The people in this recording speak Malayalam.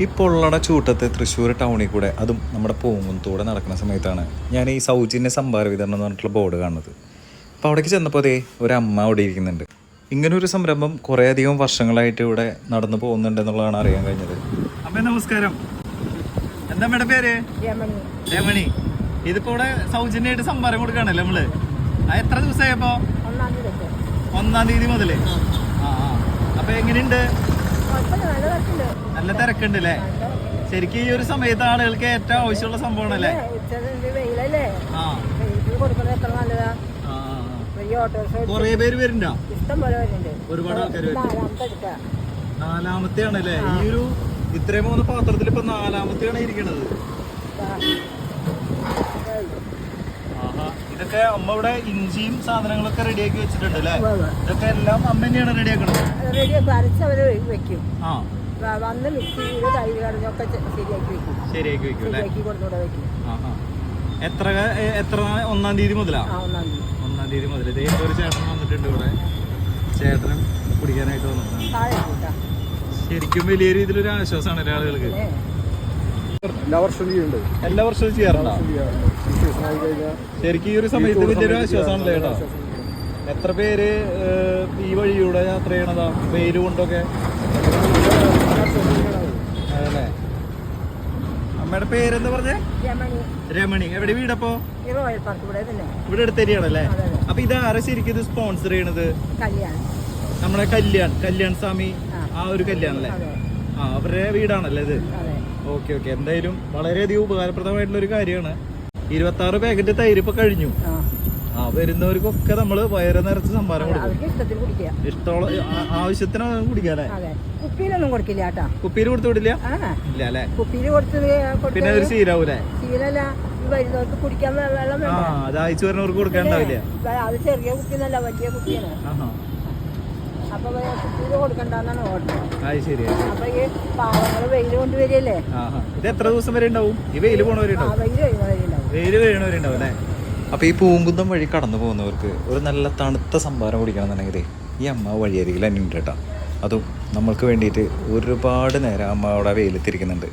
ഈ പൊള്ളട ചൂട്ടത്ത് തൃശ്ശൂർ ടൗണിൽ കൂടെ, അതും നമ്മുടെ പൂങ്കുന്നത്തൂടെ നടക്കുന്ന സമയത്താണ് ഞാൻ ഈ സൗജന്യ സംഭാര വിതരണം എന്ന് പറഞ്ഞിട്ടുള്ള ബോർഡ് കാണുന്നത്. അപ്പോൾ അവിടേക്ക് ചെന്നപ്പോൾ അതേ ഒരു അമ്മ അവിടെ ഇരിക്കുന്നുണ്ട്. ഇങ്ങനൊരു സംരംഭം കുറേയധികം വർഷങ്ങളായിട്ട് ഇവിടെ നടന്നു പോകുന്നുണ്ട് എന്നുള്ളതാണ് അറിയാൻ കഴിഞ്ഞത്. അമ്മ നമസ്കാരം. എന്താ അമ്മയുടെ പേര്? രമണി. ഇതിപ്പോ ഇവിടെ സൗജന്യമായിട്ട് സംഭാരം കൊടുക്കുകയാണല്ലേ നമ്മള്? എത്ര ദിവസമായപ്പോ? 1-ാം തീയതി മുതല്. അപ്പൊ എങ്ങനെയുണ്ട്? നല്ല തിരക്കുണ്ട് അല്ലേ? ശരിക്കും ഈ ഒരു സമയത്ത് ആളുകൾക്ക് ഏറ്റവും ആവശ്യമുള്ള സംഭവമാണല്ലേ? കൊറേ പേര് വരുന്നുണ്ടോ? ഒരുപാട് ആൾക്കാർ വരുന്നുണ്ട്. 4-മത്തെ ആണല്ലേ ഈ ഒരു ഇത്രയും പോകുന്ന പാത്രത്തിൽ? ഇപ്പൊ 4-മത്തെയാണ് ഇരിക്കണത്. ഇതൊക്കെ അമ്മ ഇവിടെ ഇഞ്ചിയും സാധനങ്ങളൊക്കെ റെഡിയാക്കി വെച്ചിട്ടുണ്ട് അല്ലേ? ഇതൊക്കെ എല്ലാം അമ്മ തന്നെയാണ് റെഡിയാക്കണത്? ശരിയാക്കി വെക്കും അല്ലേ? എത്ര 1-ാം തീയതി മുതലാ? 1-ാം തീയതി മുതൽ. ഒരു ചേട്ടൻ വന്നിട്ടുണ്ട് ഇവിടെ. ചേട്ടനും കുടിക്കാനായിട്ട് വന്നിട്ടുണ്ട്. ശരിക്കും വലിയ രീതിയിലൊരു ആശ്വാസമാണ് ആളുകൾക്ക്. എല്ലാ വർഷവും ചെയ്യാറുണ്ടോ? ശരിക്കും ഈ ഒരു സമയത്ത് വലിയൊരു ആശ്വാസമാണല്ലേ ചേട്ടാ? എത്ര പേര് ഈ വഴിയൂടെ യാത്ര ചെയ്യണതാ വെയില് കൊണ്ടൊക്കെ? അതല്ലേ. അമ്മയുടെ പേരെന്താ പറഞ്ഞേ? രമണി. എവിടെ വീടപ്പോ? ഇവിടെ അടുത്ത് തന്നെയാണല്ലേ? അപ്പൊ ഇതാരാ ശരിക്കും ഇത് സ്പോൺസർ ചെയ്യണത്? നമ്മുടെ കല്യാൺ സ്വാമി ആ ഒരു കല്യാണല്ലേ? അവരുടെ വീടാണല്ലേ ഇത്? ഓക്കെ. എന്തായാലും വളരെയധികം ഉപകാരപ്രദമായിട്ടുള്ള ഒരു കാര്യമാണ്. 26 പാക്കറ്റ് തൈര് ഇപ്പൊ കഴിഞ്ഞു. വരുന്നവർക്കൊക്കെ നമ്മള് വയറ് നിറച്ച് സംഭാരം കൊടുക്കും. ഇഷ്ടമുള്ള ആവശ്യത്തിന് കുടിക്കാല്ലേ? കുപ്പിയിലൊന്നും കൊടുക്കില്ല കേട്ടോ. കുപ്പിയിൽ കൊടുത്തു വിടില്ല? ഇല്ല അല്ലേ? കുപ്പിയിൽ കൊടുത്തത് പിന്നെ ഒരു ശീലാവൂലേ? ശീലല്ല, വരുന്നവർക്ക് കുടിക്കാൻ വെള്ളം അത് അയച്ചു വരുന്നവർക്ക് കൊടുക്കാണ്ടാവില്ല. അത് ചെറിയ കുപ്പിന്നല്ല, വലിയ കുപ്പിയാണ്. അപ്പൊ കുപ്പിയിൽ കൊടുക്കണ്ടെന്നാണ് ഓർഡർ. അപ്പൊ ഈ പാവങ്ങള് വെയില് കൊണ്ടുവരികയല്ലേ? ഇത് എത്ര ദിവസം വരെ ഉണ്ടാവും ഈ വെയില് പോണവരെ? വെയില് വീണവരെ ഉണ്ടാവും അല്ലേ? അപ്പോൾ ഈ പൂങ്കുന്നം വഴി കടന്നു പോകുന്നവർക്ക് ഒരു നല്ല തണുത്ത സംഭാരം കുടിക്കണമെന്നുണ്ടെങ്കിൽ ഈ അമ്മ വഴിയരികിൽ തന്നെ ഉണ്ട് കേട്ടോ. അതും നമ്മൾക്ക് വേണ്ടിയിട്ട് ഒരുപാട് നേരം അമ്മ അവിടെ വെയിലെത്തിരിക്കുന്നുണ്ട്.